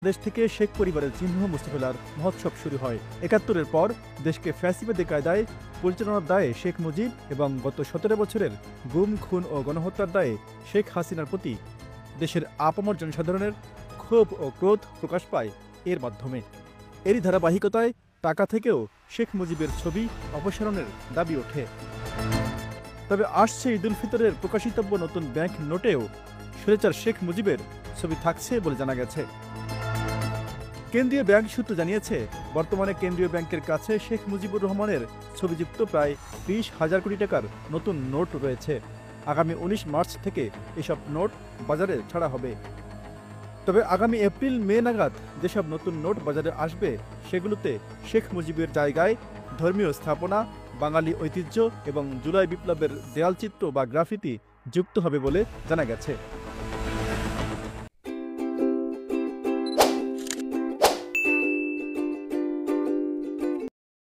দেশ থেকে শেখ পরিবারের চিহ্ন মুছে ফেলার মহোৎসব শুরু হয়। ৭১-এর পর দেশকে ফ্যাসিবাদী কায়দায় পরিচালনার দায়ে শেখ মুজিব এবং গত ১৭ বছরের গুম, খুন ও গণহত্যার দায়ে শেখ হাসিনার প্রতি দেশের আপামর জনসাধারণের ক্ষোভ ও ক্রোধ প্রকাশ পায় এর মাধ্যমে। এরই ধারাবাহিকতায় টাকা থেকেও শেখ মুজিবের ছবি অপসারণের দাবি ওঠে। তবে আসছে ঈদ উল ফিতরের প্রকাশিতব্য নতুন ব্যাংক নোটেও স্বৈরাচার শেখ মুজিবের ছবি থাকছে বলে জানা গেছে। কেন্দ্রীয় ব্যাংক সূত্র জানিয়েছে, বর্তমানে কেন্দ্রীয় ব্যাংকের কাছে শেখ মুজিবুর রহমানের ছবিযুক্ত প্রায় ২০,০০০ কোটি টাকার নতুন নোট রয়েছে। আগামী ১৯ মার্চ থেকে এসব নোট বাজারে ছাড়া হবে। তবে আগামী এপ্রিল-মে নাগাদ যেসব নতুন নোট বাজারে আসবে, সেগুলোতে শেখ মুজিবের জায়গায় ধর্মীয় স্থাপনা, বাঙালি ঐতিহ্য এবং জুলাই বিপ্লবের দেয়ালচিত্র বা গ্রাফিতি যুক্ত হবে বলে জানা গেছে।